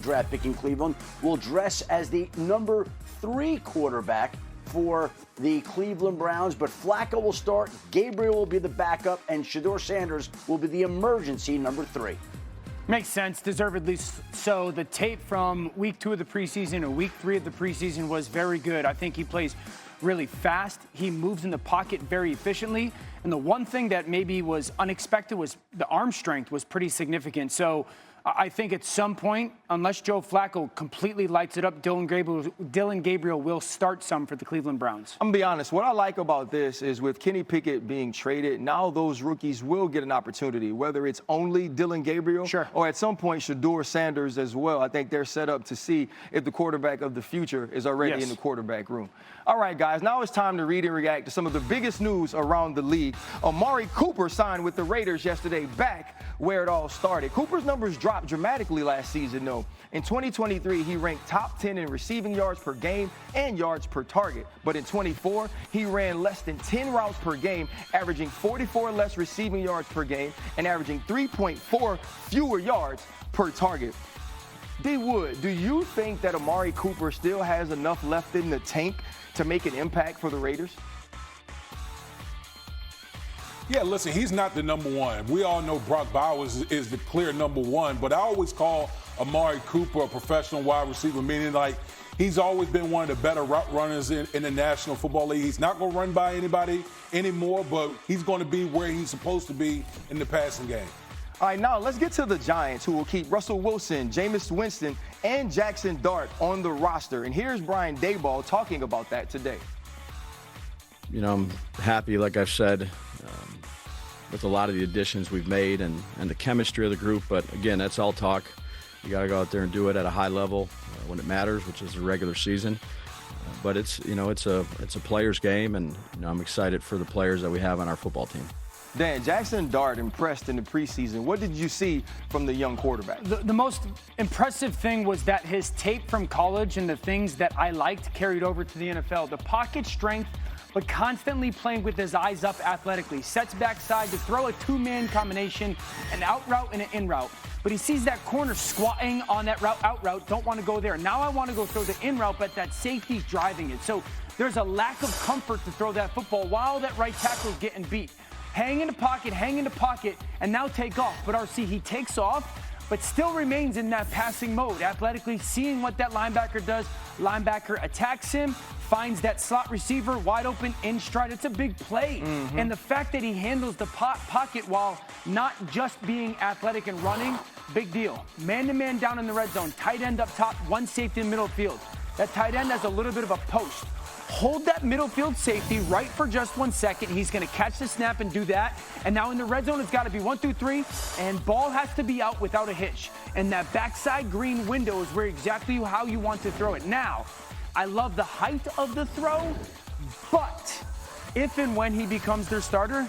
draft pick in Cleveland, will dress as the number 3 quarterback for the Cleveland Browns. But Flacco will start, Gabriel will be the backup, and Shedeur Sanders will be the emergency number 3. Makes sense, deservedly so. The tape from week 2 of the preseason or week 3 of the preseason was very good. I think he plays really fast. He moves in the pocket very efficiently. And the one thing that maybe was unexpected was the arm strength was pretty significant. So I think at some point, unless Joe Flacco completely lights it up, Dylan Gabriel will start some for the Cleveland Browns. I'm going to be honest. What I like about this is with Kenny Pickett being traded, now those rookies will get an opportunity, whether it's only Dylan Gabriel or at some point Shedeur Sanders as well. I think they're set up to see if the quarterback of the future is already in the quarterback room. All right, guys, now it's time to read and react to some of the biggest news around the league. Amari Cooper signed with the Raiders yesterday, back where it all started. Cooper's numbers dropped dramatically last season, though. In 2023, he ranked top 10 in receiving yards per game and yards per target. But in 24, he ran less than 10 routes per game, averaging 44 less receiving yards per game and averaging 3.4 fewer yards per target. D. Wood, do you think that Amari Cooper still has enough left in the tank to make an impact for the Raiders? Yeah, listen, he's not the number one. We all know Brock Bowers is the clear number one, but I always call Amari Cooper a professional wide receiver, meaning like he's always been one of the better route runners in the National Football League. He's not going to run by anybody anymore, but he's going to be where he's supposed to be in the passing game. All right, now let's get to the Giants, who will keep Russell Wilson, Jameis Winston, and Jackson Dart on the roster. And here's Brian Daboll talking about that today. You know, I'm happy, like I've said, with a lot of the additions we've made and the chemistry of the group. But again, that's all talk. You got to go out there and do it at a high level when it matters, which is the regular season. But it's a player's game, and I'm excited for the players that we have on our football team. Dan, Jackson Dart impressed in the preseason. What did you see from the young quarterback? The most impressive thing was that his tape from college and the things that I liked carried over to the NFL. The pocket strength, but constantly playing with his eyes up athletically. Sets backside to throw a 2-man combination, an out route and an in route. But he sees that corner squatting on that out route, don't want to go there. Now I want to go throw the in route, but that safety's driving it. So there's a lack of comfort to throw that football while that right tackle's getting beat. Hang in the pocket, and now take off. But RC, he takes off, but still remains in that passing mode. Athletically, seeing what that linebacker does. Linebacker attacks him, finds that slot receiver wide open in stride. It's a big play. And the fact that he handles the pocket while not just being athletic and running, big deal. Man-to-man down in the red zone, tight end up top, one safety in middle field. That tight end has a little bit of a post. Hold that middle field safety right for just 1 second. He's going to catch the snap and do that. And now in the red zone, it's got to be 1, 2, 3, and ball has to be out without a hitch. And that backside green window is where exactly how you want to throw it. Now, I love the height of the throw, but if and when he becomes their starter,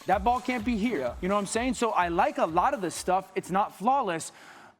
that ball can't be here. You know what I'm saying? So I like a lot of the stuff. It's not flawless.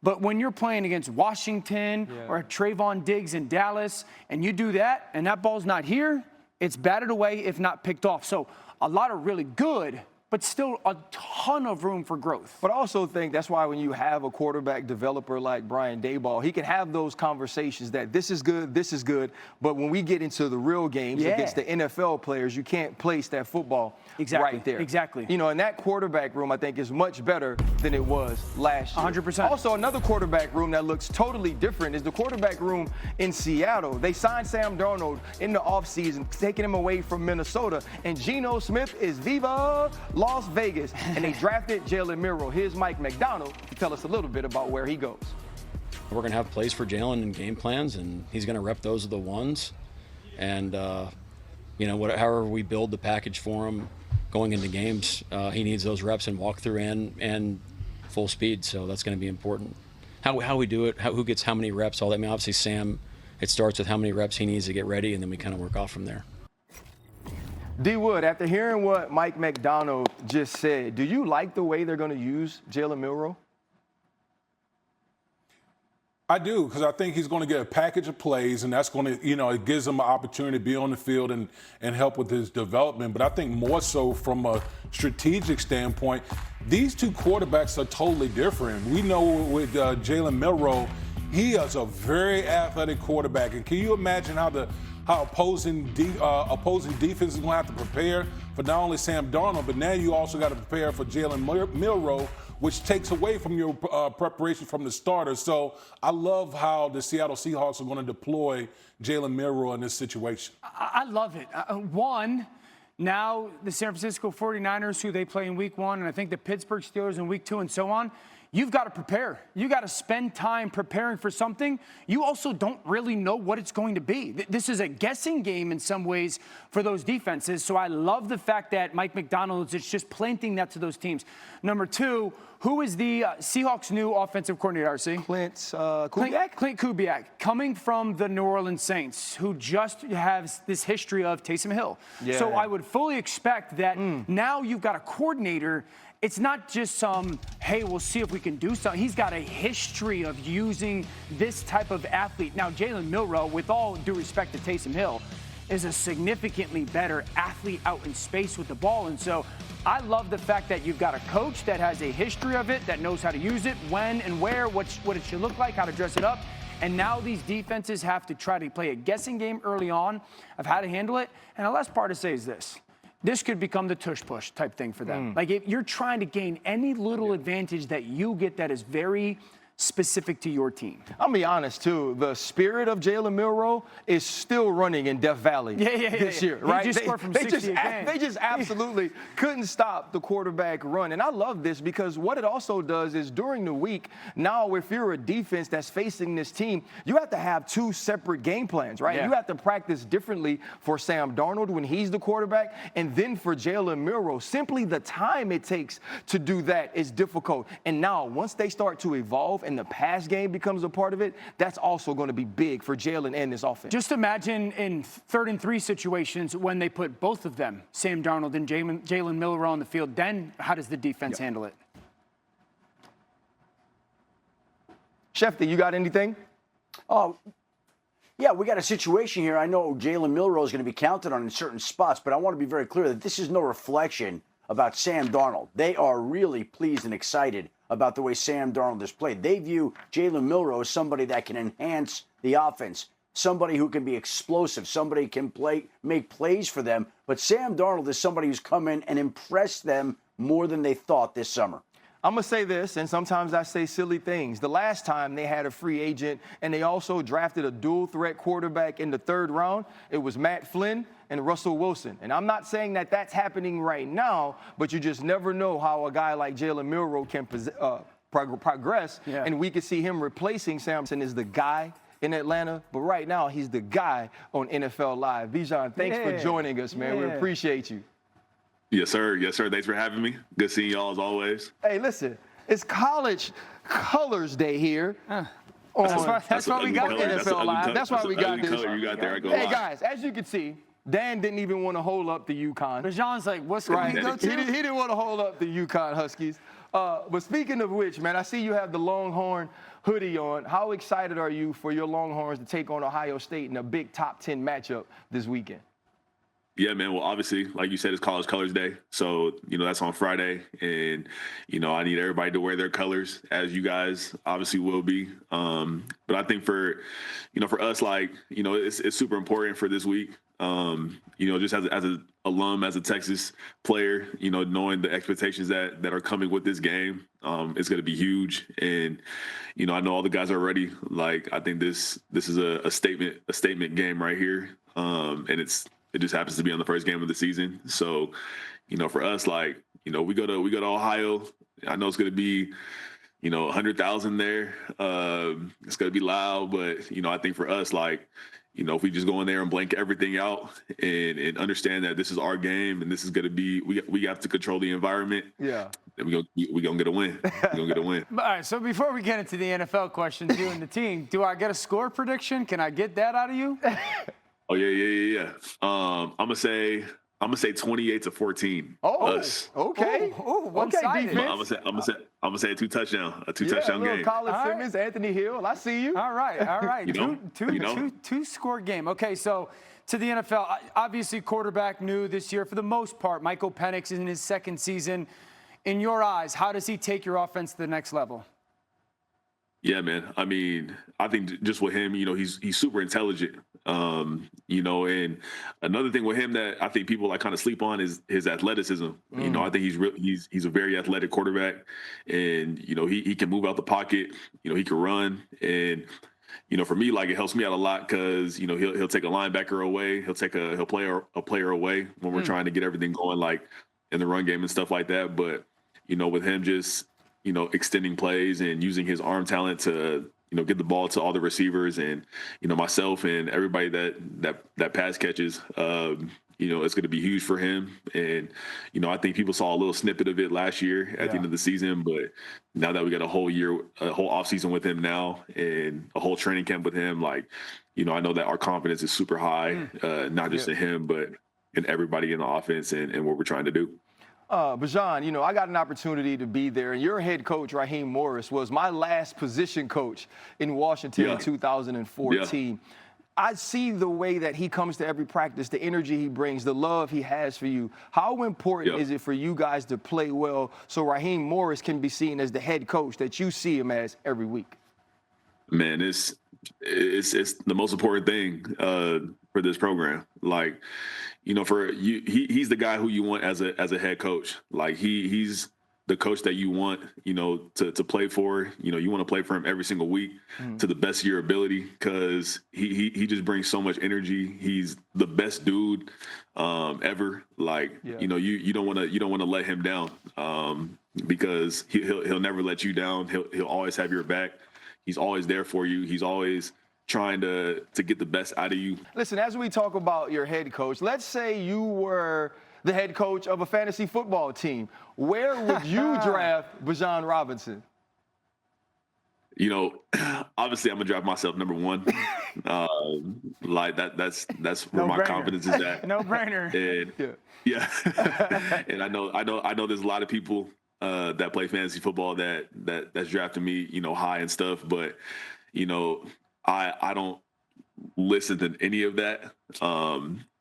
But when you're playing against Washington or Trayvon Diggs in Dallas, and you do that, and that ball's not here, it's batted away, if not picked off. So a lot of really good, but still a ton of room for growth. But I also think that's why when you have a quarterback developer like Brian Daboll, he can have those conversations that this is good, but when we get into the real games against the NFL players, you can't place that football right there. Exactly. You know, and that quarterback room, I think, is much better than it was last year. 100%. Also, another quarterback room that looks totally different is the quarterback room in Seattle. They signed Sam Darnold in the offseason, taking him away from Minnesota, and Geno Smith is Viva Las Vegas, and they drafted Jalen Milroe. Here's Mike McDonald to tell us a little bit about where he goes. We're going to have plays for Jalen and game plans, and he's going to rep those are the ones. And, however we build the package for him going into games, he needs those reps and walkthrough and full speed, so that's going to be important. How we do it, who gets how many reps, all that. I mean, obviously, Sam, it starts with how many reps he needs to get ready, and then we kind of work off from there. D. Wood, after hearing what Mike McDonald just said, do you like the way they're going to use Jalen Milroe? I do, because I think he's going to get a package of plays, and that's going to, it gives him an opportunity to be on the field and help with his development. But I think more so from a strategic standpoint, these two quarterbacks are totally different. We know with Jalen Milroe, He is a very athletic quarterback. And can you imagine how opposing defense is going to have to prepare for not only Sam Darnold, but now you also got to prepare for Jalen Milroe, which takes away from your preparation from the starter. So I love how the Seattle Seahawks are going to deploy Jalen Milroe in this situation. I love it. Now the San Francisco 49ers, who they play in week 1, and I think the Pittsburgh Steelers in week 2 and so on, you've got to prepare. You got to spend time preparing for something. You also don't really know what it's going to be. This is a guessing game in some ways for those defenses. So I love the fact that Mike McDonald is just planting that to those teams. Number 2, who is the Seahawks' new offensive coordinator, RC? Clint Kubiak? Clint Kubiak, coming from the New Orleans Saints, who just has this history of Taysom Hill. Yeah. So I would fully expect that now you've got a coordinator. It's not just some, hey, we'll see if we can do something. He's got a history of using this type of athlete. Now, Jalen Milroe, with all due respect to Taysom Hill, is a significantly better athlete out in space with the ball. And so I love the fact that you've got a coach that has a history of it, that knows how to use it, when and where, what it should look like, how to dress it up. And now these defenses have to try to play a guessing game early on of how to handle it. And the last part to say is this. This could become the tush-push type thing for them. Like, if you're trying to gain any little advantage that you get that is very specific to your team. I'll be honest, too. The spirit of Jalen Milroe is still running in Death Valley this year, right? He just scored from 60 a game. They just absolutely couldn't stop the quarterback run. And I love this because what it also does is during the week, now if you're a defense that's facing this team, you have to have 2 separate game plans, right? Yeah. You have to practice differently for Sam Darnold when he's the quarterback and then for Jalen Milroe. Simply the time it takes to do that is difficult. And now once they start to evolve and the pass game becomes a part of it, that's also going to be big for Jalen and this offense. Just imagine in 3rd and 3 situations when they put both of them, Sam Darnold and Jalen Milroe on the field, then how does the defense handle it? Shefty, you got anything? Yeah, we got a situation here. I know Jalen Milroe is going to be counted on in certain spots, but I want to be very clear that this is no reflection about Sam Darnold. They are really pleased and excited about the way Sam Darnold has played. They view Jalen Milroe as somebody that can enhance the offense, somebody who can be explosive, somebody who can make plays for them. But Sam Darnold is somebody who's come in and impressed them more than they thought this summer. I'm going to say this, and sometimes I say silly things. The last time they had a free agent and they also drafted a dual-threat quarterback in the 3rd round, it was Matt Flynn and Russell Wilson. And I'm not saying that that's happening right now, but you just never know how a guy like Jalen Milroe can progress. Yeah. And we could see him replacing Samson as the guy in Atlanta. But right now, he's the guy on NFL Live. Bijan, thanks for joining us, man. We appreciate you. Yes, sir. Yes, sir. Thanks for having me. Good seeing y'all as always. Hey, listen, it's College Colors Day here. That's why we got NFL Live. That's why we got this. Color you got there. Hey, guys, as you can see, Dan didn't even want to hold up the UConn. Bijan's like, what's going to go to? He didn't want to hold up the UConn Huskies. But speaking of which, man, I see you have the Longhorn hoodie on. How excited are you for your Longhorns to take on Ohio State in a big top 10 matchup this weekend? Yeah, man. Well, obviously, like you said, it's College Colors Day. So, that's on Friday. And, I need everybody to wear their colors, as you guys obviously will be. But I think for us, it's super important for this week. Just as an alum, as a Texas player, knowing the expectations that are coming with this game, it's going to be huge. And, I know all the guys are ready. I think this is a statement game right here. And it just happens to be on the first game of the season. So, for us, we go to Ohio. I know it's going to be, 100,000 there. It's going to be loud, but, I think for us, if we just go in there and blank everything out and understand that this is our game and this is going to be, we have to control the environment. Yeah. Then we're going to get a win. We're going to get a win. All right, so before we get into the NFL questions, you and the team, do I get a score prediction? Can I get that out of you? Oh yeah. I'm gonna say 28-14. Oh, us. Okay. One-sided. I'm gonna say a two-touchdown game. Colin Simmons, right. Anthony Hill. I see you. All right. Two-score game. Okay, so to the NFL, obviously quarterback new this year for the most part. Michael Penix is in his 2nd season. In your eyes, how does he take your offense to the next level? Yeah, man. I mean, I think just with him, he's super intelligent. And another thing with him that I think people like kind of sleep on is his athleticism. I think he's a very athletic quarterback, and he can move out the pocket. He can run, and for me, like, it helps me out a lot because he'll take a linebacker away, he'll play a player away when we're trying to get everything going, like in the run game and stuff like that. But with him just extending plays and using his arm talent to, get the ball to all the receivers and, myself and everybody that pass catches, it's going to be huge for him. And, I think people saw a little snippet of it last year at the end of the season, but now that we got a whole off season with him now and a whole training camp with him, like, I know that our confidence is super high, not just in him, but in everybody in the offense and what we're trying to do. Bijan, I got an opportunity to be there, and your head coach, Raheem Morris, was my last position coach in Washington in 2014. Yeah. I see the way that he comes to every practice, the energy he brings, the love he has for you. How important is it for you guys to play well so Raheem Morris can be seen as the head coach that you see him as every week? Man, it's the most important thing for this program. Like, for you, he's the guy who you want as a head coach. Like, he's the coach that you want, to play for. You want to play for him every single week to the best of your ability because he just brings so much energy. He's the best dude ever. Like, you don't want to let him down because he'll never let you down. He'll always have your back. He's always there for you. He's always trying to get the best out of you. Listen, as we talk about your head coach, let's say you were the head coach of a fantasy football team. Where would you draft Bijan Robinson? Obviously, I'm gonna draft myself number one. Like that's where my confidence is at. No brainer. And and I know there's a lot of people that play fantasy football that's drafting me, high and stuff, but I don't listen to any of that,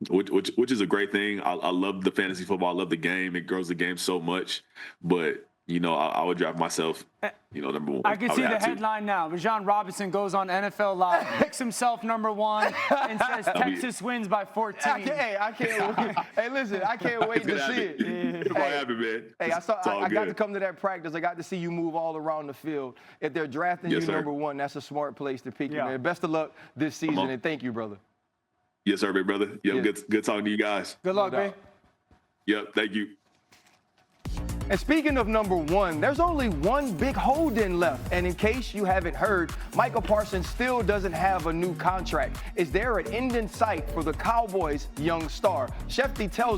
which is a great thing. I love the fantasy football. I love the game. It grows the game so much. But, I would draft myself, number one. I can see the headline now. Bijan Robinson goes on NFL Live, picks himself number one, and says Texas wins by 14. I can't wait. Hey, listen, I can't wait to see it. It's gonna happen, man. Hey, I got to come to that practice. I got to see you move all around the field. If they're drafting you number one, that's a smart place to pick you, man. Best of luck this season, and thank you, brother. Yes, sir, big brother. Good talking to you guys. Good luck, man. Yep, thank you. And speaking of number one, there's only one big hold-in left. And in case you haven't heard, Michael Parsons still doesn't have a new contract. Is there an end in sight for the Cowboys' young star? Shefty tells us.